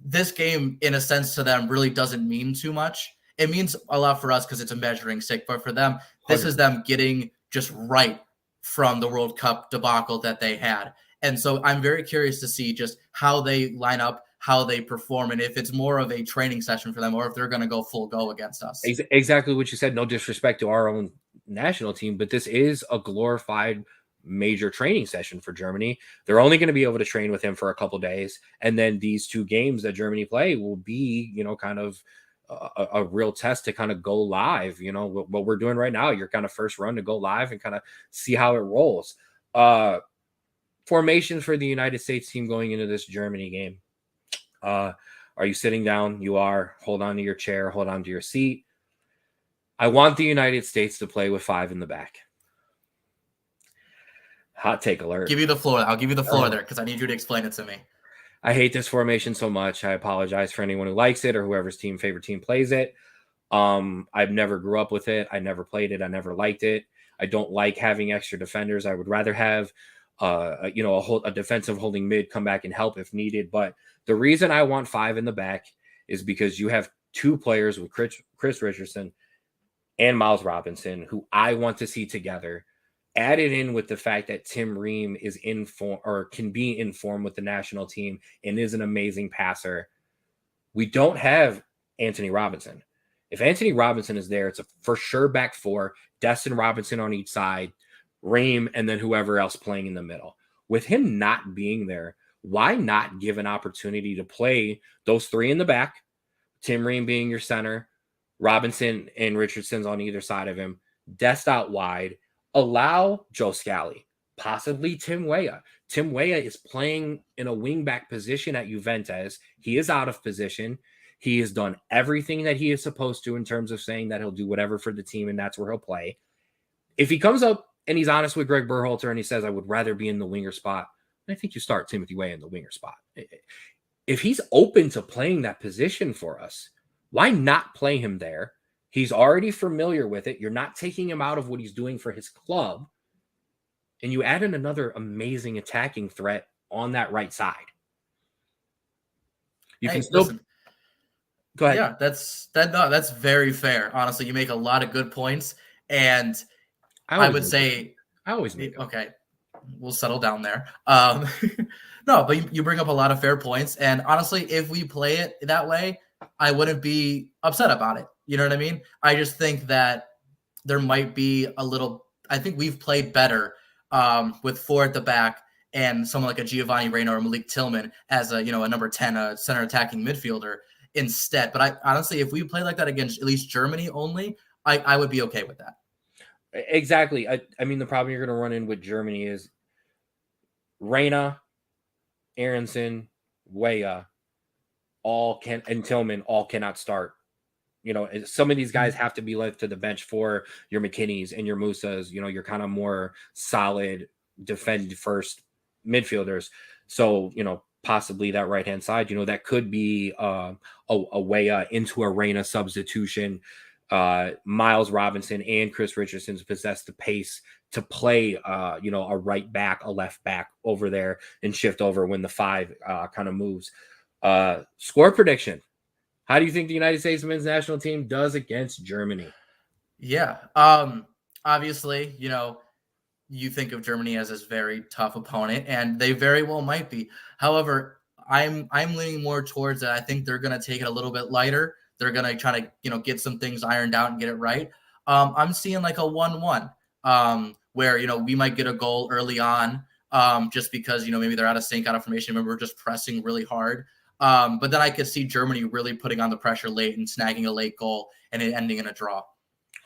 this game, in a sense, to them really doesn't mean too much. It means a lot for us because it's a measuring stick, but for them, this 100%. Is them getting just right from the World Cup debacle that they had. And so I'm very curious to see just how they line up, how they perform, and if it's more of a training session for them or if they're going to go full go against us. Exactly what you said. No disrespect to our own national team, but this is a glorified major training session for Germany. They're only going to be able to train with him for a couple days. And then these two games that Germany play will be, kind of a real test to kind of go live. What we're doing right now, your kind of first run to go live and kind of see how it rolls. Formations for the United States team going into this Germany game. Are you sitting down? You are. Hold on to your chair. Hold on to your seat. I want the United States to play with 5 in the back. Hot take alert. Give you the floor. I'll give you the floor there because I need you to explain it to me. I hate this formation so much. I apologize for anyone who likes it or whoever's favorite team plays it. I've never grew up with it. I never played it. I never liked it. I don't like having extra defenders. I would rather have a defensive holding mid come back and help if needed. But the reason I want 5 in the back is because you have 2 players with Chris Richardson and Miles Robinson who I want to see together. Added in with the fact that Tim Ream is in form or can be in form with the national team and is an amazing passer. We don't have Anthony Robinson. If Anthony Robinson is there, it's a for sure back 4, Destin Robinson on each side, Ream, and then whoever else playing in the middle. With him not being there, why not give an opportunity to play those 3 in the back, Tim Ream being your center, Robinson and Richardson's on either side of him. Dest out wide. Allow Joe Scally, possibly Tim Weah. Tim Weah is playing in a wingback position at Juventus. He is out of position. He has done everything that he is supposed to in terms of saying that he'll do whatever for the team, and that's where he'll play. If he comes up and he's honest with Greg Berhalter and he says, I would rather be in the winger spot, I think you start Timothy Weah in the winger spot. If he's open to playing that position for us, why not play him there? He's already familiar with it. You're not taking him out of what he's doing for his club. And you add in another amazing attacking threat on that right side. You can still listen. Go ahead. Yeah, that's very fair. Honestly, you make a lot of good points, and I would say I always make okay. We'll settle down there. No, but you bring up a lot of fair points, and honestly, if we play it that way, I wouldn't be upset about it. You know what I mean? I just think that there might be a little. I think we've played better with 4 at the back and someone like a Giovanni Reina or Malik Tillman as a number 10, a center attacking midfielder instead. But I honestly, if we play like that against at least Germany only, I would be okay with that. Exactly. I mean, the problem you're going to run in with Germany is Reina, Aronson, Weah, and Tillman all cannot start. Some of these guys have to be left to the bench for your McKinneys and your Musas, your kind of more solid defend first midfielders. So, possibly that right-hand side, that could be a Weah into a Reina substitution. Miles Robinson and Chris Richardson possess the pace to play, a right back, a left back over there and shift over when the 5 kind of moves. Score prediction. How do you think the United States men's national team does against Germany? Yeah. Obviously, you think of Germany as this very tough opponent, and they very well might be. However, I'm leaning more towards that. I think they're going to take it a little bit lighter. They're going to try to, get some things ironed out and get it right. I'm seeing like a 1-1 where, we might get a goal early on just because, maybe they're out of sync, out of formation. Maybe we're just pressing really hard. But then I could see Germany really putting on the pressure late and snagging a late goal and it ending in a draw.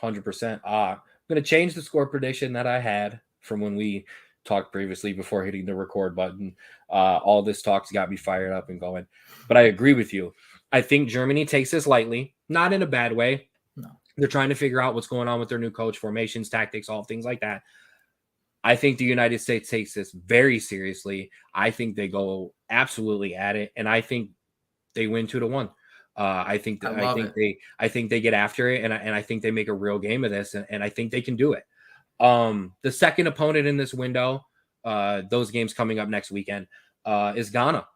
100%. I'm going to change the score prediction that I had from when we talked previously before hitting the record button. All this talk's got me fired up and going. But I agree with you. I think Germany takes this lightly, not in a bad way. No. They're trying to figure out what's going on with their new coach, formations, tactics, all things like that. I think the United States takes this very seriously. I think they go absolutely at it, and I think they win 2-1. I think they get after it, and I think they make a real game of this, and I think they can do it. The second opponent in this window, those games coming up next weekend, is Ghana,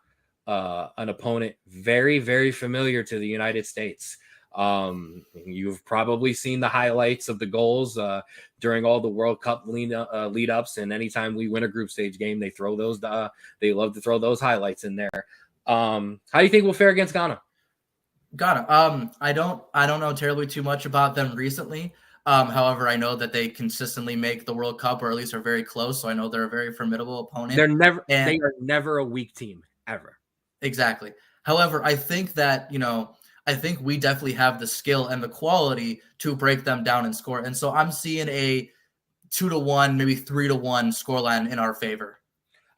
an opponent very, very familiar to the United States. You've probably seen the highlights of the goals during all the World Cup lead ups, and anytime we win a group stage game, they throw those. They love to throw those highlights in there. How do you think we'll fare against Ghana? I don't know terribly too much about them recently. However, I know that they consistently make the World Cup, or at least are very close. So I know they're a very formidable opponent. They are never a weak team ever. Exactly. However, I think that, I think we definitely have the skill and the quality to break them down and score. And so I'm seeing a 2-1, maybe 3-1 scoreline in our favor.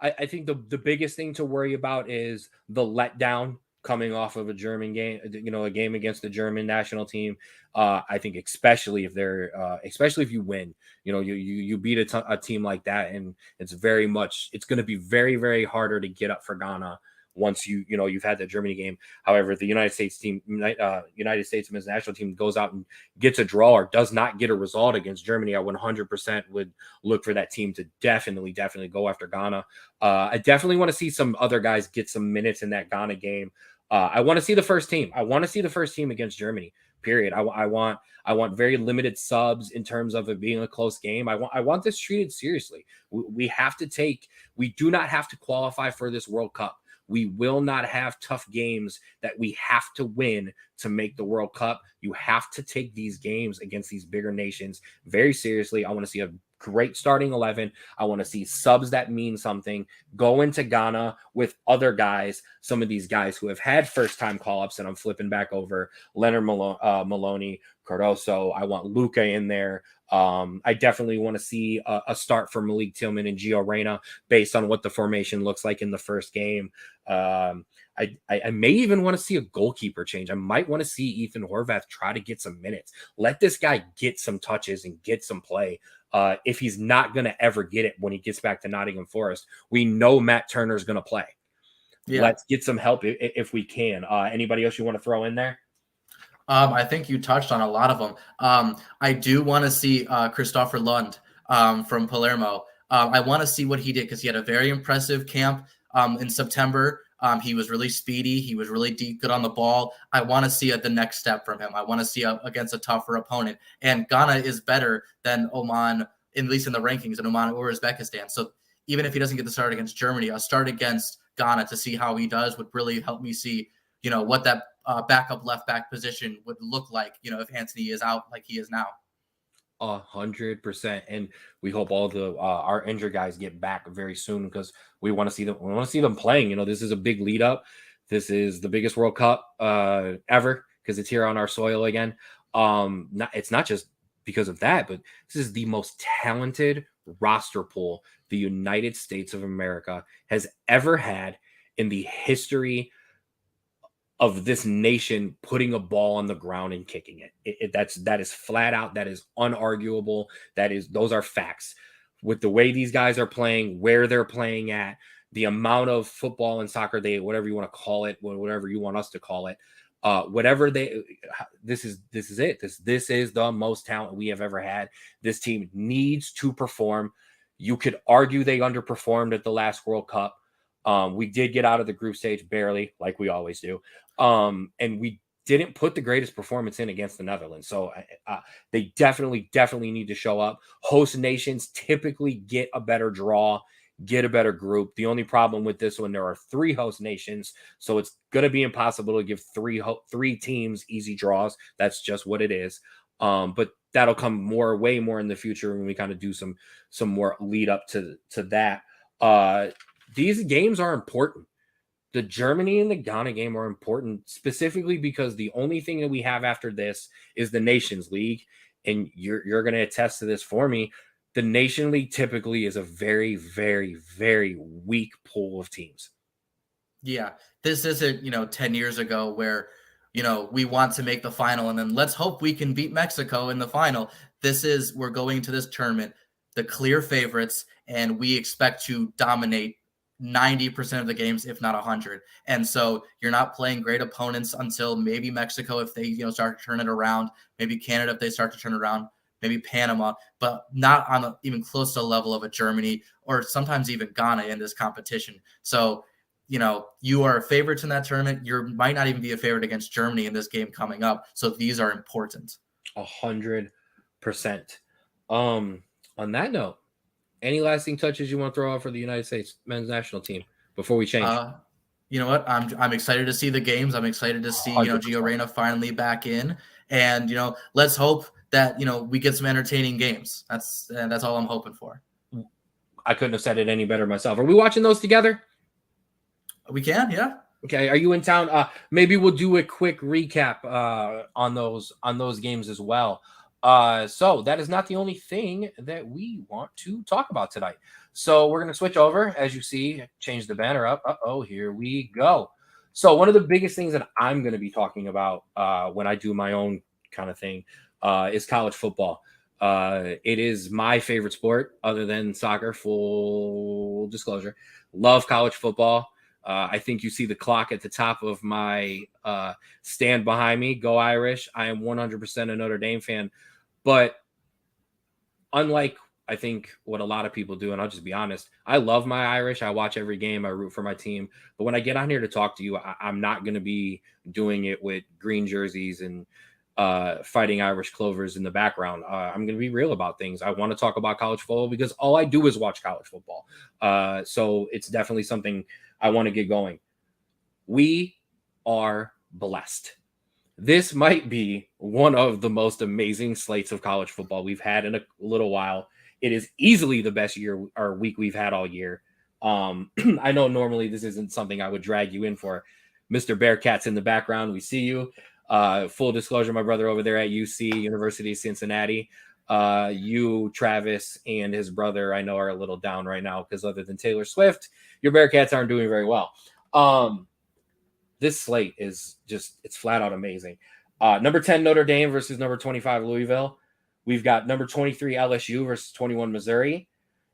I think the biggest thing to worry about is the letdown coming off of a German game, a game against the German national team. I think especially if you win, you beat a team like that, and it's going to be very, very harder to get up for Ghana once you've had the Germany game. However, the United States men's national team goes out and gets a draw or does not get a result against Germany, I 100% would look for that team to definitely go after Ghana. I definitely want to see some other guys get some minutes in that Ghana game. I want to see the first team. I want to see the first team against Germany, period. I want very limited subs in terms of it being a close game. I want this treated seriously. We do not have to qualify for this World Cup. We will not have tough games that we have to win to make the World Cup. You have to take these games against these bigger nations very seriously. I want to see a great starting 11. I want to see subs that mean something. Go into Ghana with other guys, some of these guys who have had first-time call-ups, and I'm flipping back over Leonard Maloney, Cardoso. I want Luca in there. I definitely want to see a start for Malik Tillman and Gio Reyna based on what the formation looks like in the first game. I may even want to see a goalkeeper change. I might want to see Ethan Horvath try to get some minutes. Let this guy get some touches and get some play. If he's not going to ever get it when he gets back to Nottingham Forest, we know Matt Turner's going to play. Yeah. Let's get some help if we can. Anybody else you want to throw in there? I think you touched on a lot of them. I do want to see Christopher Lund from Palermo. I want to see what he did because he had a very impressive camp in September. He was really speedy. He was really good on the ball. I want to see the next step from him. I want to see against a tougher opponent. And Ghana is better than Oman, at least in the rankings, in Oman or Uzbekistan. So even if he doesn't get the start against Germany, a start against Ghana to see how he does would really help me see, what that backup left back position would look like, if Anthony is out like he is now. 100%, and we hope all the our injured guys get back very soon because we want to see them. We want to see them playing. This is a big lead up. This is the biggest World Cup ever because it's here on our soil again. It's not just because of that, but this is the most talented roster pool the United States of America has ever had in the history of this nation putting a ball on the ground and kicking it. That is flat out. That is unarguable. Those are facts. With the way these guys are playing, where they're playing at, the amount of football and soccer whatever you want to call it, whatever you want us to call it, this is it. This is the most talent we have ever had. This team needs to perform. You could argue they underperformed at the last World Cup. We did get out of the group stage barely, like we always do. And we didn't put the greatest performance in against the Netherlands. So they definitely need to show up. Host nations typically get a better draw, get a better group. The only problem with this one, there are 3 host nations. So it's going to be impossible to give three teams easy draws. That's just what it is. But that'll come way more in the future when we kind of do some more lead up to that. These games are important. The Germany and the Ghana game are important specifically because the only thing that we have after this is the Nations League. And you're going to attest to this for me. The Nation League typically is a very, very, very weak pool of teams. Yeah. This isn't, 10 years ago where, we want to make the final and then let's hope we can beat Mexico in the final. We're going to this tournament, the clear favorites, and we expect to dominate 90% of the games, if not 100. And so you're not playing great opponents until maybe Mexico, if they, start to turn it around, maybe Canada, if they start to turn around, maybe Panama, but not on even close to the level of a Germany or sometimes even Ghana in this competition. So, you are favorites in that tournament. You might not even be a favorite against Germany in this game coming up. So these are important. 100%. On that note, any lasting touches you want to throw out for the United States men's national team before we change? You know what? I'm excited to see the games. I'm excited to see, Gio Reyna finally back in. And, let's hope that, we get some entertaining games. That's all I'm hoping for. I couldn't have said it any better myself. Are we watching those together? We can, yeah. Okay. Are you in town? Maybe we'll do a quick recap on those games as well. So that is not the only thing that we want to talk about tonight. So we're going to switch over. As you see, change the banner up. Here we go. So one of the biggest things that I'm going to be talking about when I do my own kind of thing is college football. It is my favorite sport other than soccer, full disclosure. Love college football. I think you see the clock at the top of my stand behind me. Go Irish. I am 100% a Notre Dame fan. But unlike, I think, what a lot of people do, and I'll just be honest, I love my Irish. I watch every game. I root for my team. But when I get on here to talk to you, I'm not going to be doing it with green jerseys and fighting Irish clovers in the background. I'm going to be real about things. I want to talk about college football because all I do is watch college football. So it's definitely something I want to get going. We are blessed. This might be one of the most amazing slates of college football we've had in a little while. It is easily the best year or week we've had all year. I know normally this isn't something I would drag you in for. Mr. Bearcat's in the background. We see you. Full disclosure, my brother over there at UC, University of Cincinnati. You, Travis, and his brother, I know, are a little down right now because other than Taylor Swift, your Bearcats aren't doing very well. This slate is just, it's flat out amazing. Number 10, Notre Dame versus number 25, Louisville. We've got number 23, LSU versus 21, Missouri.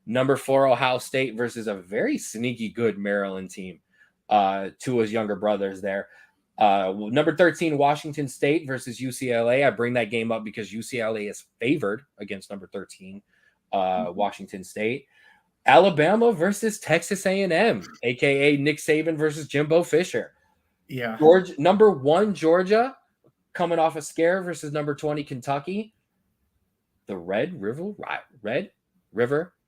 Number 4, Ohio State versus a very sneaky good Maryland team. Tua's younger brothers there. Number 13, Washington State versus UCLA. I bring that game up because UCLA is favored against number 13, Washington State. Alabama versus Texas A&M, aka Nick Saban versus Jimbo Fisher. Yeah. Number 1, Georgia, coming off a scare versus number 20, Kentucky. The Red River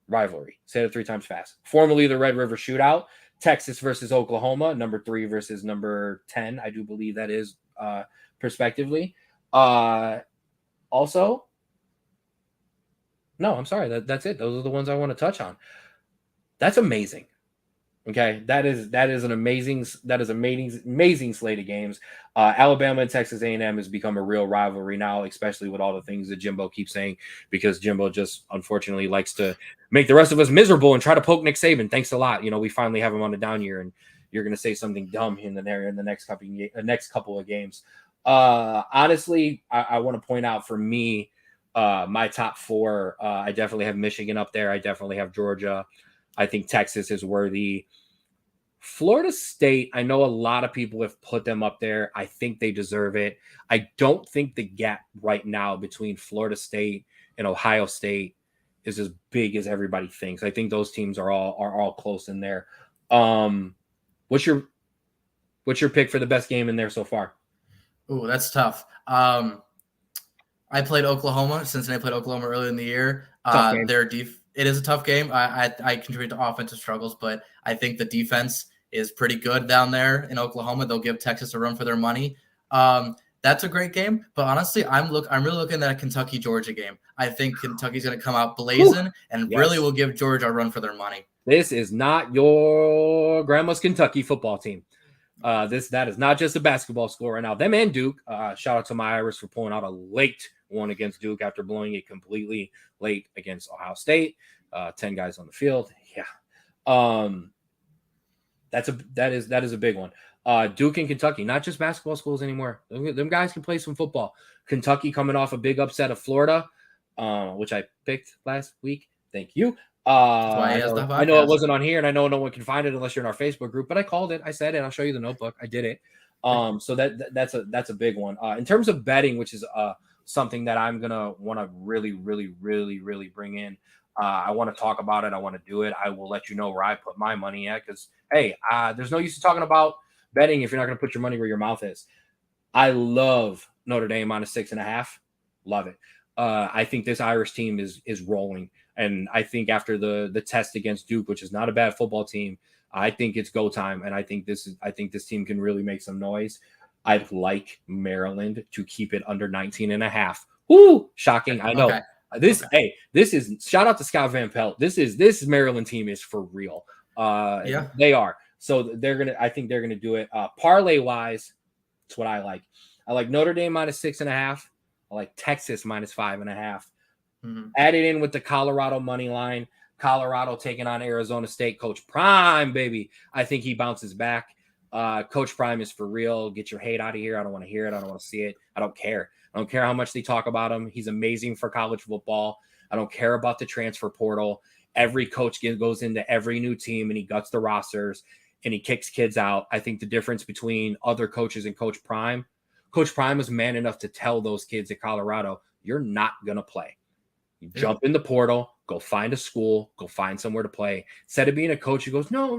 rivalry. Say it 3 times fast. Formerly the Red River Shootout. Texas versus Oklahoma, number 3 versus number 10. I do believe that is prospectively. Also, no, I'm sorry. That's it. Those are the ones I want to touch on. That's amazing. Okay, that is an amazing slate of games. Alabama and Texas A&M has become a real rivalry now, especially with all the things that Jimbo keeps saying, because Jimbo just unfortunately likes to make the rest of us miserable and try to poke Nick Saban. Thanks a lot. We finally have him on the down year, and you're going to say something dumb in the next couple of games. Honestly, I want to point out for me, my top 4. I definitely have Michigan up there. I definitely have Georgia. I think Texas is worthy. Florida State, I know a lot of people have put them up there. I think they deserve it. I don't think the gap right now between Florida State and Ohio State is as big as everybody thinks. I think those teams are all close in there. What's your pick for the best game in there so far? Ooh, that's tough. I played Oklahoma. Cincinnati played Oklahoma earlier in the year. It is a tough game. I contribute to offensive struggles, but I think the defense is pretty good down there in Oklahoma. They'll give Texas a run for their money. That's a great game, but honestly, I'm really looking at a Kentucky-Georgia game. I think Kentucky's going to come out blazing and really will give Georgia a run for their money. This is not your grandma's Kentucky football team. That is not just a basketball score right now. Them and Duke. Shout out to my Irish for pulling out a late one against Duke after blowing it completely late against Ohio State. 10 guys on the field. Yeah. That is a big one. Duke and Kentucky, not just basketball schools anymore. Them guys can play some football. Kentucky coming off a big upset of Florida, which I picked last week. Thank you. I know it wasn't on here, and I know no one can find it unless you're in our Facebook group, but I called it. I said it. I'll show you the notebook. I did it. So that's a big one. In terms of betting, which is something that I'm gonna want to really, really, really, really bring in. I want to talk about it. I want to do it. I will let you know where I put my money at, because hey, there's no use to talking about betting if you're not going to put your money where your mouth is. I love Notre Dame -6.5. Love it. I think this Irish team is rolling, and I think after the test against Duke, which is not a bad football team, I think it's go time, and I think this team can really make some noise. I'd like Maryland to keep it under 19.5. Woo! Shocking. I know. Okay. This is shout out to Scott Van Pelt. This Maryland team is for real. They are. So I think they're gonna do it. Parlay wise, it's what I like. I like Notre Dame -6.5. I like Texas -5.5. Mm-hmm. Add it in with the Colorado money line. Colorado taking on Arizona State. Coach Prime, baby. I think he bounces back. Coach Prime is for real. Get your hate out of here. I don't want to hear it. I don't want to see it. I don't care. I don't care how much they talk about him. He's amazing for college football. I don't care about the transfer portal. Every coach goes into every new team and he guts the rosters and he kicks kids out. I think the difference between other coaches and Coach Prime is man enough to tell those kids at Colorado, you're not going to play. You jump in the portal, go find a school, go find somewhere to play. Instead of being a coach who goes, no,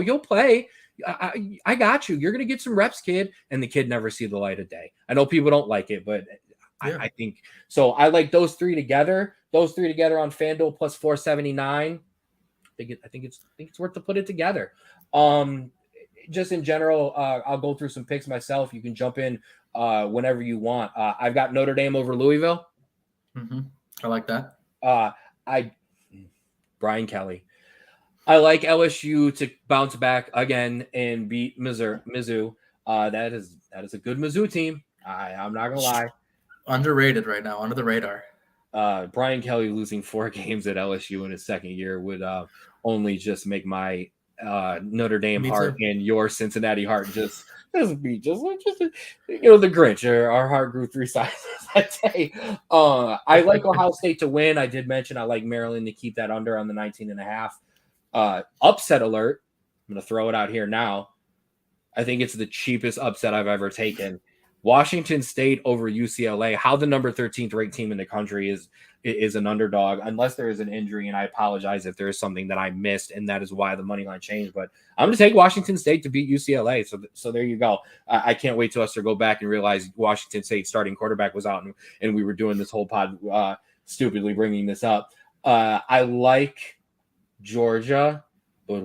you'll play. I got you. You're going to get some reps, kid. And the kid never see the light of day. I know people don't like it, but I think so. I like those three together. Those three together on FanDuel plus 479. I think it's worth to put it together. Just in general, I'll go through some picks myself. You can jump in whenever you want. I've got Notre Dame over Louisville. Mm-hmm. I like that. Brian Kelly. I like LSU to bounce back again and beat Mizzou. That is a good Mizzou team. I'm not gonna lie. Underrated right now, under the radar. Brian Kelly losing 4 games at LSU in his second year would only just make my Notre Dame Me heart too. and your Cincinnati heart just the Grinch. Our heart grew 3 sizes that day. I like Ohio State to win. I did mention I like Maryland to keep that under on the 19.5. Upset alert. I'm going to throw it out here now. I think it's the cheapest upset I've ever taken. Washington State over UCLA. How the number 13th ranked team in the country is an underdog, unless there is an injury, and I apologize if there is something that I missed, and that is why the money line changed. But I'm going to take Washington State to beat UCLA. So there you go. I can't wait till us to go back and realize Washington State starting quarterback was out, and we were doing this whole pod stupidly bringing this up. I like Georgia, but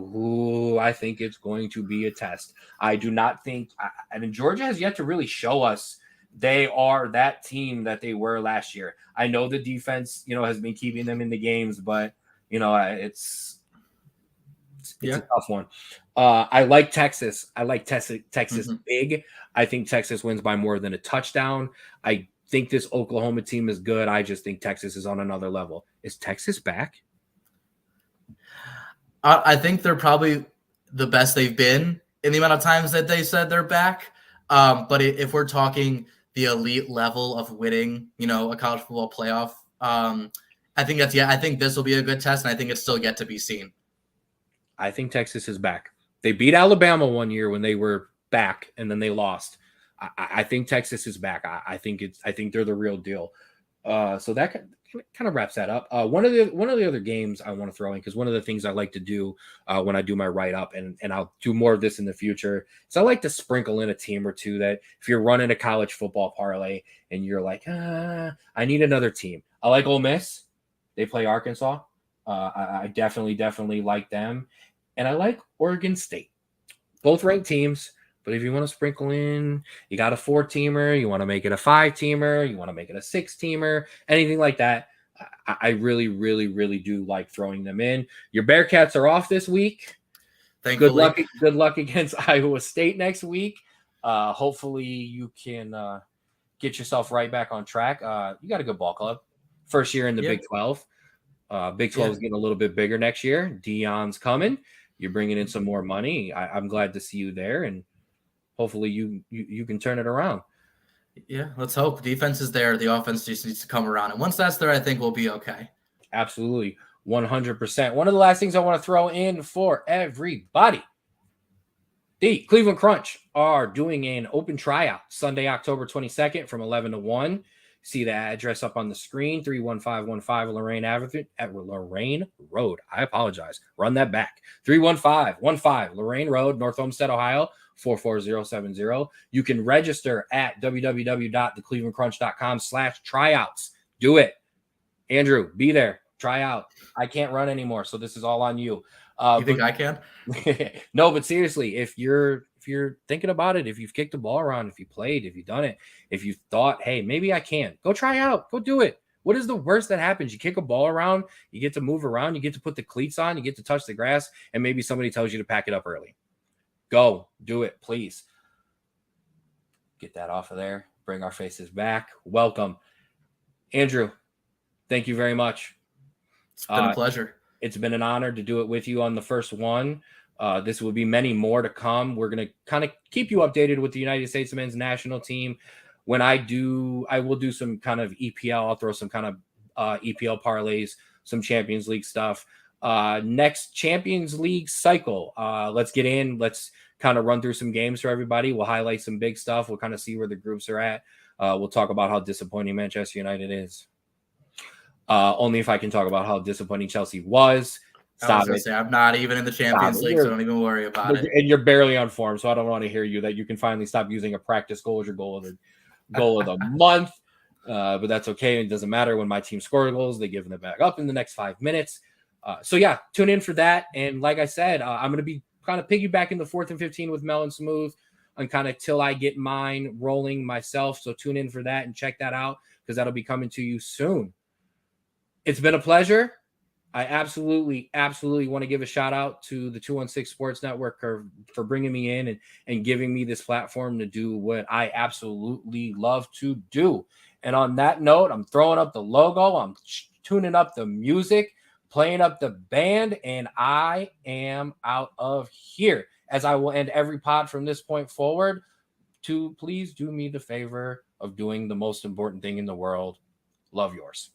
I think it's going to be a test. I do not think – I mean, Georgia has yet to really show us they are that team that they were last year. I know the defense, has been keeping them in the games, but, it's a tough one. I like Texas. I like Texas big. I think Texas wins by more than a touchdown. I think this Oklahoma team is good. I just think Texas is on another level. Is Texas back? I think they're probably the best they've been in the amount of times that they said they're back. But if we're talking the elite level of winning, a college football playoff, I think I think this will be a good test, and I think it's still yet to be seen. I think Texas is back. They beat Alabama one year when they were back, and then they lost. I think Texas is back. I think they're the real deal. So that kind of wraps that up. One of the other games I want to throw in, because one of the things I like to do when I do my write-up, and I'll do more of this in the future, is I like to sprinkle in a team or two that if you're running a college football parlay and you're like, I need another team. I like Ole Miss. They play Arkansas. I definitely like them. And I like Oregon State. Both ranked teams. But if you want to sprinkle in, you got a 4-teamer, you want to make it a 5-teamer, you want to make it a 6-teamer, anything like that, I really, really, really do like throwing them in. Your Bearcats are off this week. Thankfully. Good luck against Iowa State next week. Hopefully you can get yourself right back on track. You got a good ball club. First year in the Big 12. Big 12 is getting a little bit bigger next year. Dion's coming. You're bringing in some more money. I'm glad to see you there, and hopefully you can turn it around. Yeah, let's hope. Defense is there. The offense just needs to come around. And once that's there, I think we'll be okay. Absolutely. 100%. One of the last things I want to throw in for everybody. The Cleveland Crunch are doing an open tryout Sunday, October 22nd from 11 to 1. See the address up on the screen, 31515 Lorraine Avenue at Lorraine Road. I apologize. Run that back. 31515 Lorraine Road, North Olmsted, Ohio, 44070. You can register at www.theclevelandcrunch.com/tryouts. Do it. Andrew, be there. Try out. I can't run anymore, so this is all on you. You think I can? No, but seriously, if you're thinking about it, if you've kicked the ball around, if you played, if you've done it, if you thought, hey, maybe I can, go try out, go do it. What is the worst that happens? You kick a ball around, you get to move around, you get to put the cleats on, you get to touch the grass, and maybe somebody tells you to pack it up early. Go, do it, please. Get that off of there. Bring our faces back. Welcome. Andrew, thank you very much. It's been a pleasure. It's been an honor to do it with you on the first one. This will be many more to come. We're going to kind of keep you updated with the United States men's national team. When I will do some kind of EPL. I'll throw some kind of EPL parlays, some Champions League stuff. Next Champions League cycle. Let's get in. Let's kind of run through some games for everybody. We'll highlight some big stuff. We'll kind of see where the groups are at. We'll talk about how disappointing Manchester United is. Only if I can talk about how disappointing Chelsea was. Stop it. I'm not even in the Champions League, so don't even worry about it. And you're barely on form, so I don't want to hear you that you can finally stop using a practice goal as your goal of the month. But that's okay. It doesn't matter when my team scores goals. They give them back up in the next 5 minutes. So yeah, tune in for that. And like I said, I'm going to be kind of piggybacking the 4th and 15 with Mel and Smooth and kind of till I get mine rolling myself. So tune in for that and check that out because that'll be coming to you soon. It's been a pleasure. I absolutely want to give a shout out to the 216 Sports Network for bringing me in and giving me this platform to do what I absolutely love to do. And on that note, I'm throwing up the logo, I'm tuning up the music, playing up the band, and I am out of here. As I will end every pod from this point forward, to please do me the favor of doing the most important thing in the world. Love yours.